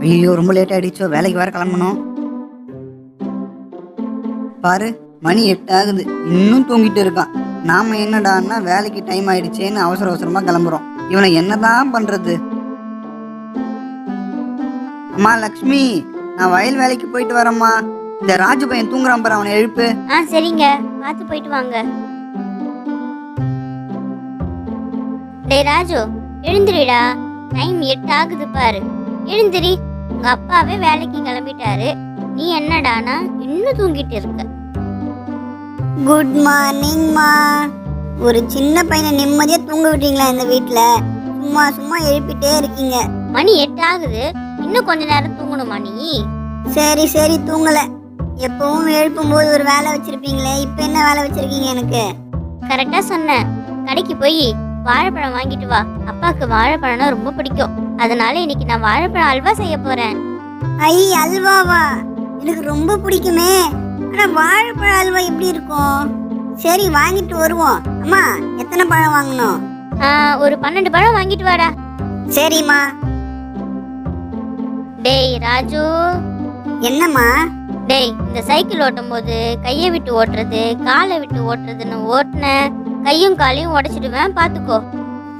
ஐயோ ரொம்ப லேட் ஆயிடுச்சோ, வேலைக்கு வேற கிளம்பணும். பாரு, மணி 8 ஆகுது, இன்னும் தூங்கிட்டு இருக்கான். நாம என்னடான்னா வேலைக்கு டைம் ஆயிடுச்சேன்னு அவசர அவசரமா கிளம்புறோம். இவனை என்னதான் பண்றது? அம்மா லக்ஷ்மி, நான் வயல் வேலைக்கு போயிட்டு வரேம்மா. இந்த ராஜு பையன் தூங்குறான் பாரு, அவனை எழுப்பு. சரிங்க, பார்த்து போயிட்டு வாங்க. டேய் ராஜு, எழுந்திரிடா. டைம் 8 ஆகுது பாரு, எழுந்திரி. உங்க அப்பாவே வேலைக்கு கிளம்பிட்டாரு, நீ என்னடானா இன்னும் தூங்கிட்டு இருக்க. குட் மார்னிங்மா. ஒரு சின்ன பையனை நிம்மதியா தூங்க விட்டீங்களா இந்த வீட்ல? சும்மா சும்மா எழுப்பிட்டே இருக்கீங்க. மணி 8 ஆகுது, இன்னும் கொஞ்ச நேரம் தூங்கணுமா நீ? சரி சரி, தூங்கல. எப்பவும் எழுப்பும் போது ஒரு வேலை வச்சிருப்பீங்களே, இப்ப என்ன வேலை வச்சிருக்கீங்க எனக்கு? கரெக்டா சொன்ன. கடைக்கு போய் வாழைப்பழம் வாங்கிட்டு வா. அப்பாவுக்கு வாழைப்பழம்னா ரொம்ப பிடிக்கும், அதனால இன்னைக்கு நான் வாழைப்பழம் அல்வா செய்ய போறேன். ஐ, அல்வாவா? எனக்கு ரொம்ப பிடிக்குமே. ஆனா வாழைப்பழ அல்வா எப்படி இருக்கும்? சரி, வாங்கிட்டு வருவோம். அம்மா, எத்தனை பழம் வாங்கணும்? ஒரு 12 பழம் வாங்கிட்டு வாடா. சரிம்மா. டேய் ராஜு. என்னம்மா? டேய், இந்த சைக்கிள் ஓட்டும் போது கையை விட்டு ஓட்டுறது காலை விட்டு ஓட்டுறதுன்னு ஓட்டுன கையும் காலையும் உடைச்சிடுவேன், பாத்துக்கோ.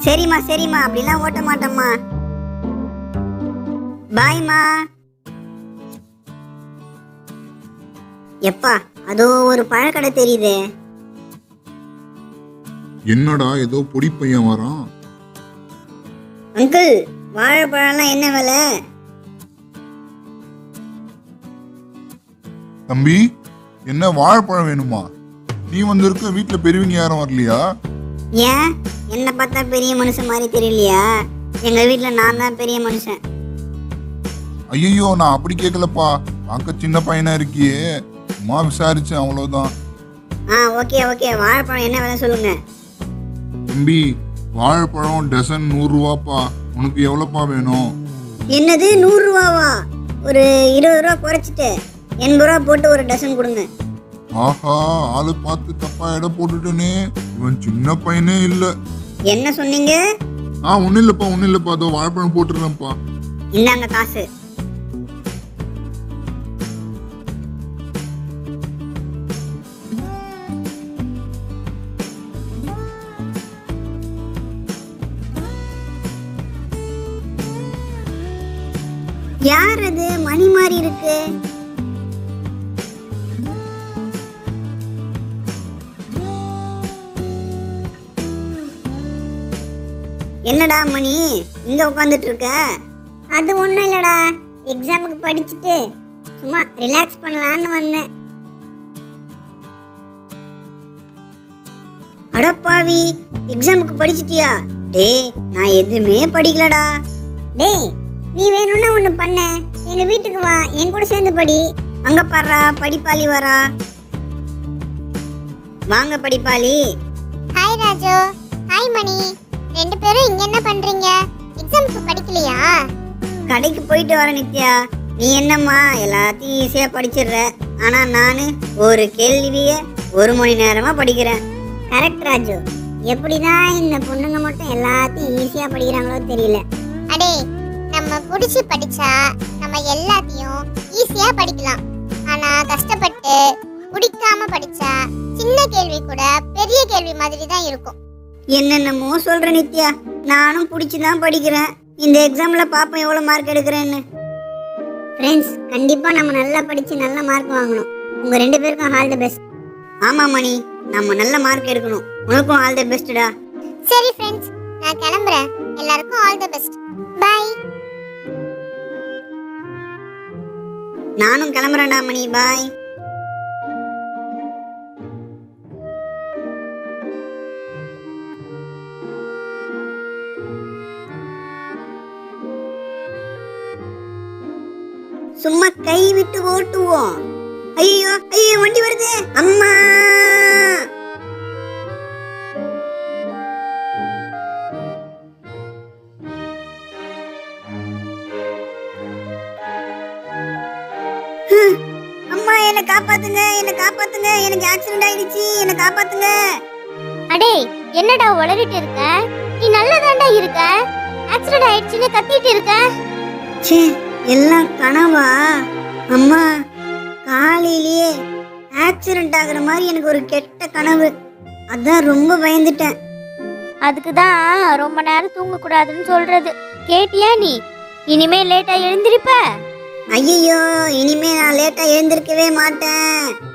சரிம்மா சரிம்மா, அப்படிலாம் ஓட்ட மாட்டேம்மா. பாய்மா. எப்பா, அதோ ஒரு பழக்கடை தெரியுதே. என்னடா ஏதோ பொடி பையன் வரான். அங்கிள், வாழைப்பழம்லாம் என்ன விலை? தம்பி, என்ன வாழைப்பழம் வேணுமா? நீ வந்திருக்க, வீட்டுல பெரியவங்க யாரும் வரலையா? ஏன், என்ன பார்த்தா பெரிய மனுஷன் மாதிரி தெரியலையா? எங்க வீட்டுல நான் தான் பெரிய மனுஷன். ஐயோ, நான் அப்படி கேட்கலப்பா. பார்க்க சின்ன பையனா இருக்கியே, சும்மா விசாரிச்சேன், அவ்வளவுதான். ஓகே ஓகே, வாழைப்பழம் என்ன விலை சொல்லுங்க. தம்பி, வாழைப்பழம் டசன் 100 ரூபாப்பா. உனக்கு எவ்வளோப்பா வேணும்? என்னது 100 ரூபாவா? ஒரு 20 ரூபா குறைச்சிட்டு 80 ரூபா போட்டு ஒரு டசன் கொடுங்க. ஆஹா, ஆளு பார்த்து தப்பா இடம் போட்டுட்டேனே. இவன் சின்ன பையனே இல்ல. என்ன சொன்னீங்க? ஒன்னும் இல்லப்பா, அதோ வாழைப்பழம் போட்டுருந்தேன்ப்பா. இந்தாங்க காசு. யார் அது? மணி மாதிரி இருக்கு. என்னடா மணி, இங்க உட்காந்துட்டு இருக்க? அது ஒண்ணும் இல்லடா, எக்ஸாமுக்கு படிச்சுட்டு சும்மா ரிலாக்ஸ் பண்ணலான்னு வந்தேன். அடப்பாவி, எக்ஸாமுக்கு படிச்சிட்டியா? டேய், நான் எதுவுமே படிக்கலடா. டேய், நீ வேணும்னா ஒண்ணு பண்ண, எங்க வீட்டுக்கு வா, என் கூட சேர்ந்து படி. அங்க பாரு, படிப்பாளி வரா. வாங்க படிப்பாளி. ஹாய் ராஜு. ஹாய் மணி. ரெண்டு பேரும் இங்க என்ன பண்றீங்க? எக்ஸாம்க்கு படிக்கலையா? கடைக்கு போயிட்டு வர நித்யா. நீ என்னம்மா எல்லாத்தையும் ஈஸியா படிச்சிடுற, ஆனா நானு ஒரு கேள்வியே 1 மணி நேரமா படிக்கிறேன். கரெக்ட் ராஜு. எப்படிதான் இந்த பொண்ணுங்க மட்டும் எல்லாத்தையும் ஈஸியா படிக்கிறாங்களோ தெரியல. அடே, நம்ம புடிச்சு படிச்சா நம்ம எல்லாத்தையும் ஈஸியா படிக்கலாம். ஆனா கஷ்டப்பட்டு பிடிக்காம படிச்சா சின்ன கேள்வி கூட பெரிய கேள்வி மாதிரி தான் இருக்கும். என்னென்னமோ சொல்ற நித்யா. நானும் பிடிச்சுதான் படிக்கிறேன். இந்த எக்ஸாம்ல பாப்போம் எவ்வளவு மார்க் எடுக்கிறேன்னு. ஃப்ரெண்ட்ஸ், கண்டிப்பா நம்ம நல்லா படிச்சு நல்ல மார்க் வாங்கணும். உங்க 2 பேருக்கும் ஆல் தி பெஸ்ட். ஆமா மணி, நம்ம நல்ல மார்க் எடுக்கணும். உனக்கும் ஆல் தி பெஸ்ட்டா. சரி ஃப்ரெண்ட்ஸ், நான் கிளம்புறேன். எல்லாருக்கும் ஆல் தி பெஸ்ட். பை. நானும் கிளம்புறேன்டா மணி, பாய். சும்மா கை விட்டு ஓட்டுவோம். ஐயோ ஐயோ, வண்டி வருது. அம்மா, அம்மா என்ன காப்பாத்துங்க, என்ன காப்பாத்துங்க, எனக்கு ஆக்சிடென்ட் ஆயிடுச்சு, என்ன காப்பாத்துங்க. அடே, என்னடா உளறிட்டு இருக்க? நீ நல்லதாண்டா இருக்க, ஆக்சிடென்ட் ஆயிடுச்சுன்னு கத்திட்டு இருக்க. ச்சே, எல்லாம் கனவா? அம்மா, காலையிலேயே ஆக்சிடென்ட் ஆகுற மாதிரி எனக்கு ஒரு கெட்ட கனவு. அதான் ரொம்ப பயந்துட்டேன். அதுக்கு தான் ரொம்ப நேரம் தூங்கக்கூடாதுன்னு சொல்றது. கேட்டியா நீ? இனிமே லேட்டா எழுந்திருப்ப. ஐயோ, இனிமே நான் லேட்டா எழுந்திருக்கவே மாட்டேன்.